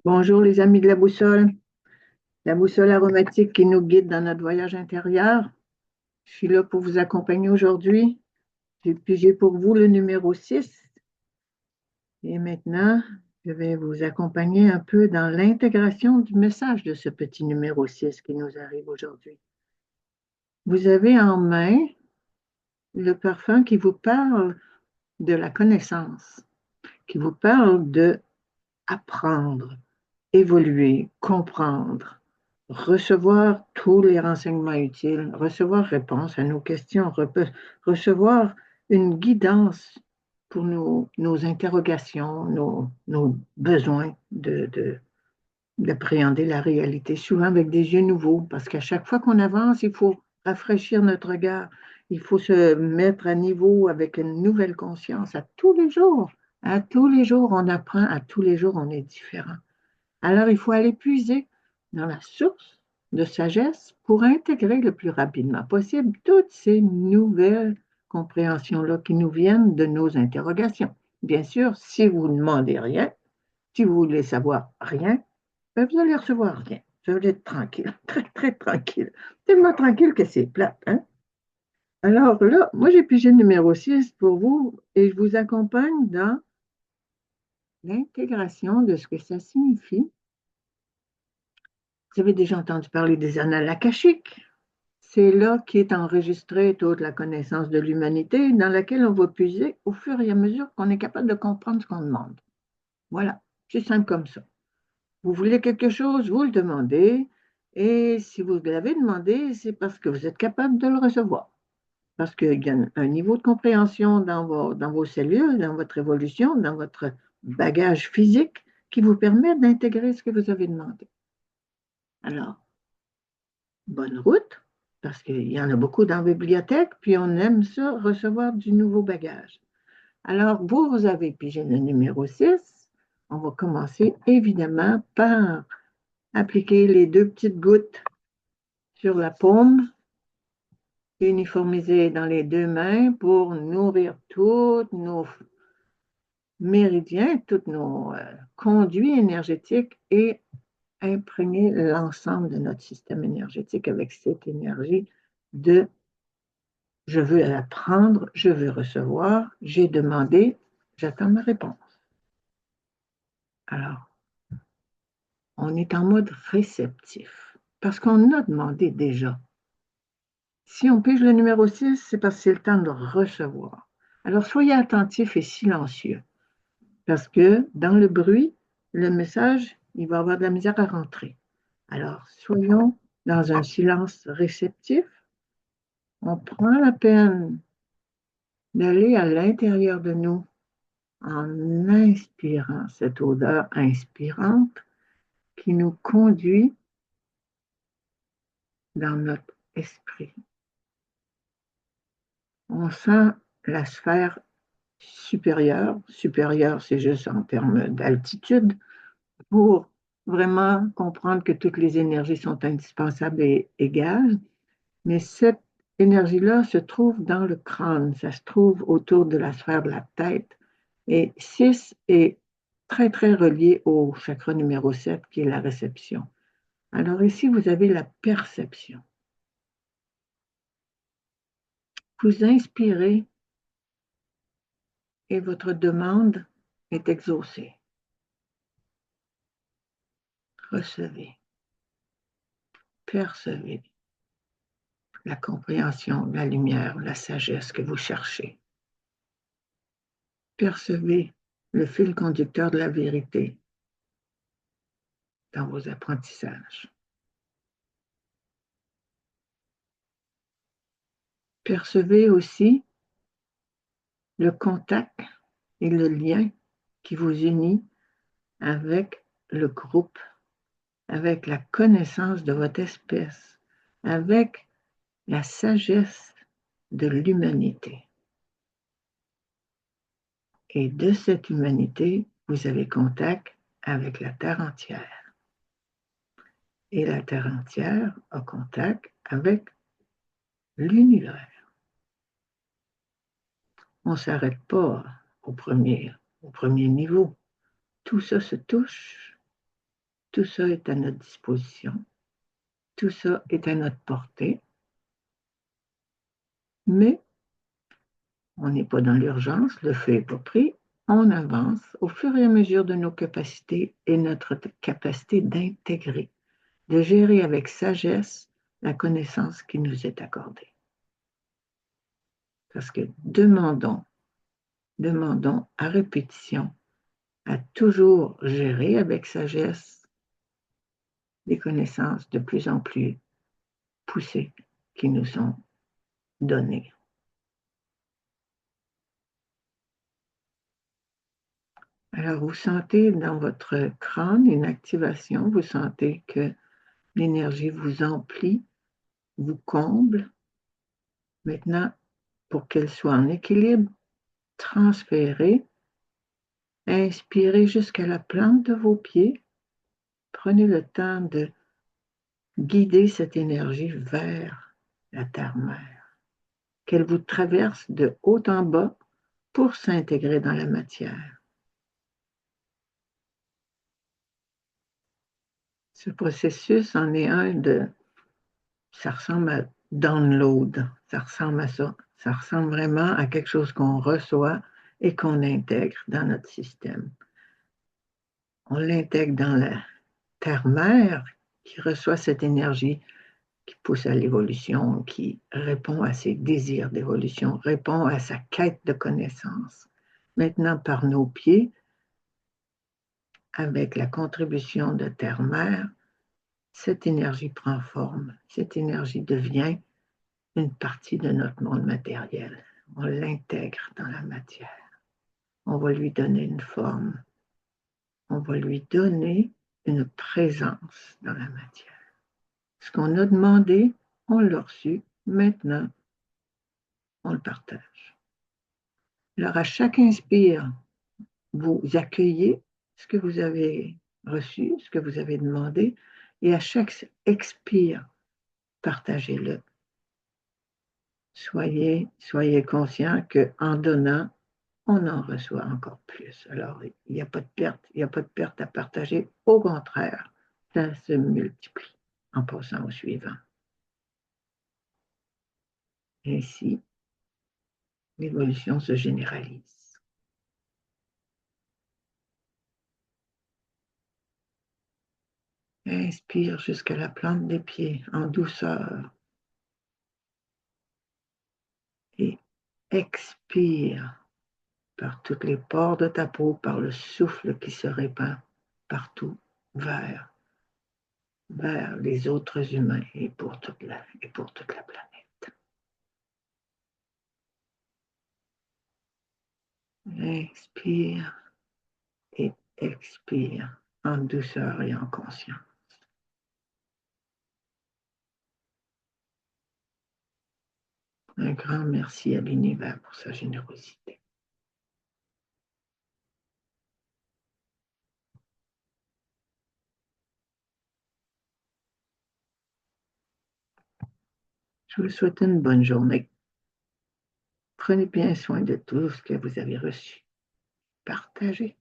Bonjour les amis de la boussole aromatique qui nous guide dans notre voyage intérieur. Je suis là pour vous accompagner aujourd'hui. Puis j'ai pour vous le numéro 6. Et maintenant, je vais vous accompagner un peu dans l'intégration du message de ce petit numéro 6 qui nous arrive aujourd'hui. Vous avez en main le parfum qui vous parle de la connaissance, qui vous parle de apprendre, évoluer, comprendre, recevoir tous les renseignements utiles, recevoir réponse à nos questions, recevoir une guidance pour nos interrogations, nos besoins d'appréhender la réalité, souvent avec des yeux nouveaux, parce qu'à chaque fois qu'on avance, il faut rafraîchir notre regard, il faut se mettre à niveau avec une nouvelle conscience à tous les jours. À tous les jours, on apprend, à tous les jours, on est différent. Alors, il faut aller puiser dans la source de sagesse pour intégrer le plus rapidement possible toutes ces nouvelles compréhensions-là qui nous viennent de nos interrogations. Bien sûr, si vous ne demandez rien, si vous voulez savoir rien, ben vous allez recevoir rien. Vous allez être tranquille, très, très tranquille. Tellement tranquille que c'est plate, hein? Alors là, moi, j'ai pigé le numéro 6 pour vous et je vous accompagne dans l'intégration de ce que ça signifie. Vous avez déjà entendu parler des annales akashiques. C'est là qu'est enregistrée toute la connaissance de l'humanité dans laquelle on va puiser au fur et à mesure qu'on est capable de comprendre ce qu'on demande. Voilà, c'est simple comme ça. Vous voulez quelque chose, vous le demandez, et si vous l'avez demandé, c'est parce que vous êtes capable de le recevoir. Parce qu'il y a un niveau de compréhension dans vos cellules, dans votre évolution, dans votre bagage physique qui vous permet d'intégrer ce que vous avez demandé. Alors, bonne route, parce qu'il y en a beaucoup dans la bibliothèque, puis on aime ça, recevoir du nouveau bagage. Alors, vous avez pigé le numéro 6. On va commencer évidemment par appliquer les deux petites gouttes sur la paume, uniformiser dans les deux mains pour nourrir tous nos méridiens, tous nos conduits énergétiques et imprégner l'ensemble de notre système énergétique avec cette énergie de je veux apprendre, je veux recevoir, j'ai demandé, j'attends ma réponse. Alors, on est en mode réceptif parce qu'on a demandé déjà. Si on pige le numéro 6, c'est parce que c'est le temps de recevoir. Alors, soyez attentifs et silencieux parce que dans le bruit, le message, il va avoir de la misère à rentrer. Alors, soyons dans un silence réceptif. On prend la peine d'aller à l'intérieur de nous en inspirant cette odeur inspirante qui nous conduit dans notre esprit. On sent la sphère supérieure. Supérieure, c'est juste en termes d'altitude, pour vraiment comprendre que toutes les énergies sont indispensables et égales. Mais cette énergie-là se trouve dans le crâne, ça se trouve autour de la sphère de la tête. Et 6 est très, très relié au chakra numéro 7, qui est la réception. Alors ici, vous avez la perception. Vous inspirez et votre demande est exaucée. Recevez, percevez la compréhension, la lumière, la sagesse que vous cherchez. Percevez le fil conducteur de la vérité dans vos apprentissages. Percevez aussi le contact et le lien qui vous unit avec le groupe, avec la connaissance de votre espèce, avec la sagesse de l'humanité. Et de cette humanité, vous avez contact avec la Terre entière. Et la Terre entière a contact avec l'univers. On ne s'arrête pas au premier niveau. Tout ça se touche Tout ça est à notre disposition. Tout ça est à notre portée. Mais on n'est pas dans l'urgence, le feu n'est pas pris. On avance au fur et à mesure de nos capacités et notre capacité d'intégrer, de gérer avec sagesse la connaissance qui nous est accordée. Parce que demandons à répétition à toujours gérer avec sagesse des connaissances de plus en plus poussées qui nous sont données. Alors, vous sentez dans votre crâne une activation, vous sentez que l'énergie vous emplit, vous comble. Maintenant, pour qu'elle soit en équilibre, transférez, inspirez jusqu'à la plante de vos pieds. Prenez le temps de guider cette énergie vers la terre-mère, qu'elle vous traverse de haut en bas pour s'intégrer dans la matière. Ce processus en est un de, ça ressemble à download, ça ressemble à ça. Ça ressemble vraiment à quelque chose qu'on reçoit et qu'on intègre dans notre système. On l'intègre dans la terre-mère qui reçoit cette énergie qui pousse à l'évolution, qui répond à ses désirs d'évolution, répond à sa quête de connaissance. Maintenant, par nos pieds, avec la contribution de terre-mère, cette énergie prend forme, cette énergie devient une partie de notre monde matériel. On l'intègre dans la matière. On va lui donner une forme. On va lui donner une présence dans la matière. Ce qu'on a demandé, on l'a reçu. Maintenant, on le partage. Alors, à chaque inspire, vous accueillez ce que vous avez reçu, ce que vous avez demandé, et à chaque expire, partagez-le. Soyez conscient qu'en donnant, on en reçoit encore plus. Alors, il n'y a pas de perte, il n'y a pas de perte à partager. Au contraire, ça se multiplie en passant au suivant. Ainsi, l'évolution se généralise. Inspire jusqu'à la plante des pieds en douceur et expire par toutes les pores de ta peau, par le souffle qui se répand partout vers les autres humains et pour toute la planète. Inspire et expire en douceur et en conscience. Un grand merci à l'univers pour sa générosité. Je vous souhaite une bonne journée. Prenez bien soin de tout ce que vous avez reçu. Partagez.